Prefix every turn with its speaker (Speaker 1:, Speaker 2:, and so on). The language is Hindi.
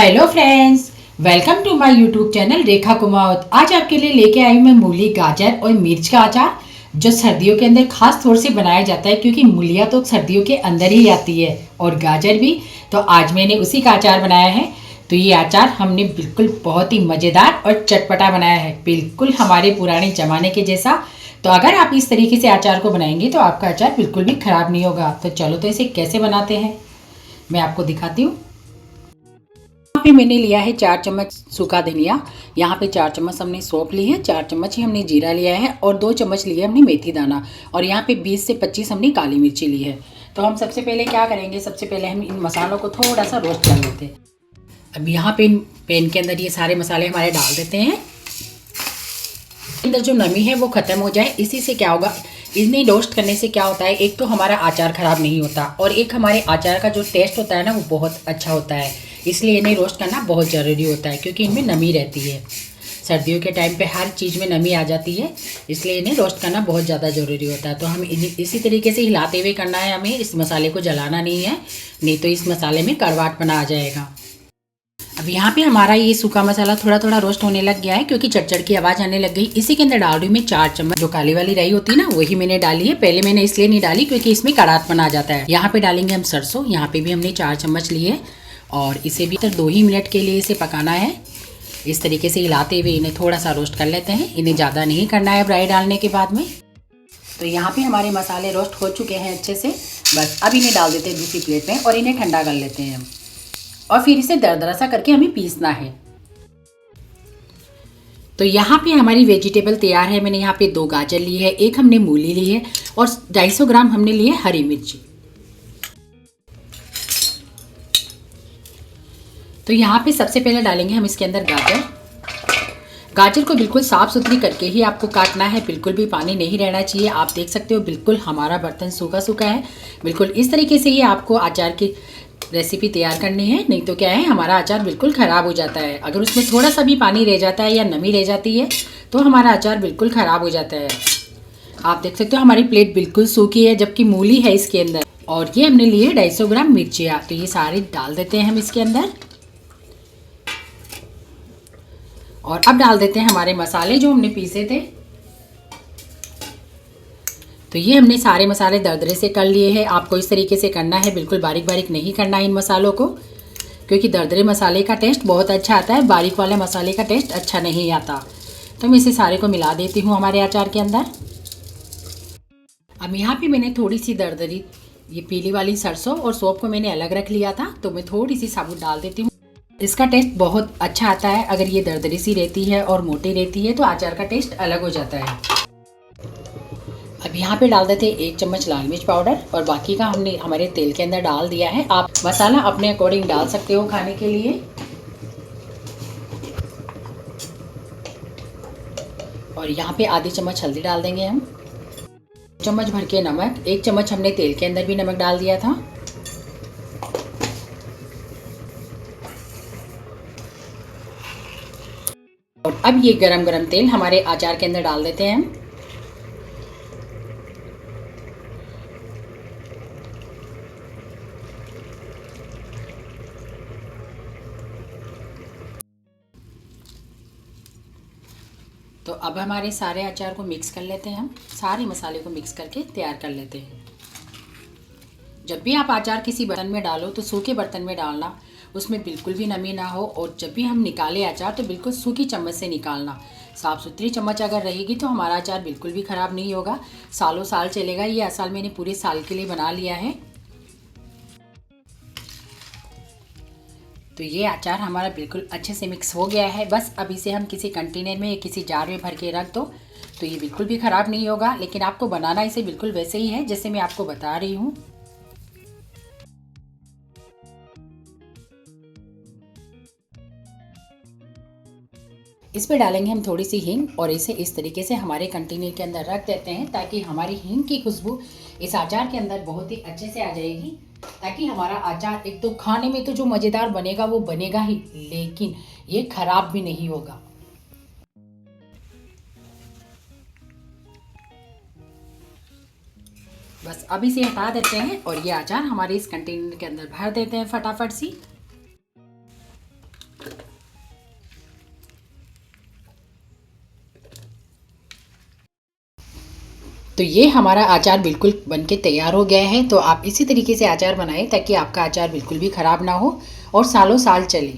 Speaker 1: Hello friends, welcome to my YouTube channel Rekha Kumawat. आज आपके लिए लेके आई मैं मूली, गाजर और मिर्च का अचार, जो सर्दियों के अंदर खास तौर से बनाया जाता है क्योंकि मूलियाँ तो सर्दियों के अंदर ही आती है और गाजर भी। तो आज मैंने उसी का अचार बनाया है। तो ये अचार हमने बिल्कुल बहुत ही मज़ेदार और चटपटा बनाया है, बिल्कुल हमारे पुराने ज़माने के जैसा। तो अगर आप इस तरीके से अचार को बनाएंगे तो आपका अचार बिल्कुल भी ख़राब नहीं होगा। तो चलो तो इसे कैसे बनाते हैं मैं आपको दिखाती हूँ। यहाँ पे मैंने लिया है 4 चम्मच सूखा धनिया, यहाँ पे 4 चम्मच हमने सौंफ ली है, 4 चम्मच ही हमने जीरा लिया है और 2 चम्मच लिया हमने मेथी दाना और यहाँ पे 20 से 25 हमने काली मिर्ची ली है। तो हम सबसे पहले क्या करेंगे, सबसे पहले हम इन मसालों को थोड़ा सा रोस्ट कर लेते हैं। अब यहाँ पे पैन के अंदर ये सारे मसाले हमारे डाल देते हैं। अंदर जो नमी है वो ख़त्म हो जाए, इसी से क्या होगा, इन्हें रोस्ट करने से क्या होता है, एक तो हमारा अचार ख़राब नहीं होता और एक हमारे अचार का जो टेस्ट होता है ना वो बहुत अच्छा होता है। इसलिए इन्हें रोस्ट करना बहुत ज़रूरी होता है क्योंकि इनमें नमी रहती है। सर्दियों के टाइम पे हर चीज़ में नमी आ जाती है, इसलिए इन्हें रोस्ट करना बहुत ज़्यादा ज़रूरी होता है। तो हम इन्हें इसी तरीके से हिलाते हुए करना है, हमें इस मसाले को जलाना नहीं है, नहीं तो इस मसाले में कड़वाहटपना आ जाएगा। अब यहाँ पे हमारा ये सूखा मसाला थोड़ा थोड़ा रोस्ट होने लग गया है क्योंकि चटचट की आवाज़ आने लग गई। इसी के अंदर डाल रही हूँ मैं 4 चम्मच जो काली वाली राई होती है ना, वही मैंने डाली है। पहले मैंने इसलिए नहीं डाली क्योंकि इसमें कड़ाहटपन आ जाता है। यहाँ पे डालेंगे हम सरसों, यहाँ पे भी हमने 4 चम्मच लिए और इसे भी 2 ही मिनट के लिए इसे पकाना है। इस तरीके से हिलाते हुए इन्हें थोड़ा सा रोस्ट कर लेते हैं, इन्हें ज़्यादा नहीं करना है राई डालने के बाद में। तो यहाँ पे हमारे मसाले रोस्ट हो चुके हैं अच्छे से। बस अब इन्हें डाल देते हैं दूसरी प्लेट में और इन्हें ठंडा कर लेते हैं हम और फिर इसे दरदरा सा करके हमें पीसना है। तो यहाँ पे हमारी वेजिटेबल तैयार है। मैंने यहाँ पे 2 गाजर ली है, एक हमने मूली ली है और 250 ग्राम हमने लिए हरी मिर्ची। तो यहाँ पे सबसे पहले डालेंगे हम इसके अंदर गाजर। गाजर को बिल्कुल साफ़ सुथरी करके ही आपको काटना है, बिल्कुल भी पानी नहीं रहना चाहिए। आप देख सकते हो बिल्कुल हमारा बर्तन सूखा सूखा है। बिल्कुल इस तरीके से ही आपको अचार की रेसिपी तैयार करनी है, नहीं तो क्या है, हमारा अचार बिल्कुल ख़राब हो जाता है। अगर उसमें थोड़ा सा भी पानी रह जाता है या नमी रह जाती है तो हमारा अचार बिल्कुल ख़राब हो जाता है। आप देख सकते हो हमारी प्लेट बिल्कुल सूखी है जबकि मूली है इसके अंदर और ये हमने लिए 250 ग्राम मिर्चियाँ। तो ये सारी डाल देते हैं हम इसके अंदर और अब डाल देते हैं हमारे मसाले जो हमने पीसे थे। तो ये हमने सारे मसाले दरदरे से कर लिए हैं। आपको इस तरीके से करना है, बिल्कुल बारीक बारीक नहीं करना इन मसालों को क्योंकि दरदरे मसाले का टेस्ट बहुत अच्छा आता है, बारीक वाले मसाले का टेस्ट अच्छा नहीं आता। तो मैं इसे सारे को मिला देती हूँ हमारे अचार के अंदर। अब यहाँ पे मैंने थोड़ी सी दरदरी ये पीली वाली सरसों और सौंफ को मैंने अलग रख लिया था, तो मैं थोड़ी सी साबुत डाल देती हूँ। इसका टेस्ट बहुत अच्छा आता है। अगर ये दरदरी सी रहती है और मोटी रहती है तो अचार का टेस्ट अलग हो जाता है। अब यहाँ पे डाल देते हैं 1 चम्मच लाल मिर्च पाउडर और बाकी का हमने हमारे तेल के अंदर डाल दिया है। आप मसाला अपने अकॉर्डिंग डाल सकते हो खाने के लिए। और यहाँ पे आधी चम्मच हल्दी डाल देंगे हम, चम्मच भर के नमक, 1 चम्मच हमने तेल के अंदर भी नमक डाल दिया था। और अब ये गरम गरम तेल हमारे अचार के अंदर डाल देते हैं हम। तो अब हमारे सारे अचार को मिक्स कर लेते हैं हम, सारे मसाले को मिक्स करके तैयार कर लेते हैं। जब भी आप अचार किसी बर्तन में डालो तो सूखे बर्तन में डालना, उसमें बिल्कुल भी नमी ना हो। और जब भी हम निकाले अचार तो बिल्कुल सूखी चम्मच से निकालना। साफ़ सुथरी चम्मच अगर रहेगी तो हमारा अचार बिल्कुल भी ख़राब नहीं होगा, सालों साल चलेगा। ये अचार मैंने पूरे साल के लिए बना लिया है। तो ये अचार हमारा बिल्कुल अच्छे से मिक्स हो गया है। बस अब इसे हम किसी कंटेनर में या किसी जार में भर के रख दो तो ये बिल्कुल भी ख़राब नहीं होगा। लेकिन आपको बनाना इसे बिल्कुल वैसे ही है जैसे मैं आपको बता रही हूँ। इस पर डालेंगे हम थोड़ी सी हींग और इसे इस तरीके से हमारे कंटेनर के अंदर रख देते हैं ताकि हमारी हींग की खुशबू इस अचार के अंदर बहुत ही अच्छे से आ जाएगी, ताकि हमारा अचार एक तो खाने में तो जो मज़ेदार बनेगा वो बनेगा ही, लेकिन ये खराब भी नहीं होगा। बस अब इसे हटा देते हैं और ये अचार हमारे इस कंटेनर के अंदर भर देते हैं फटाफट सी। तो ये हमारा अचार बिल्कुल बनके तैयार हो गया है। तो आप इसी तरीके से अचार बनाएं ताकि आपका अचार बिल्कुल भी ख़राब ना हो और सालों साल चले।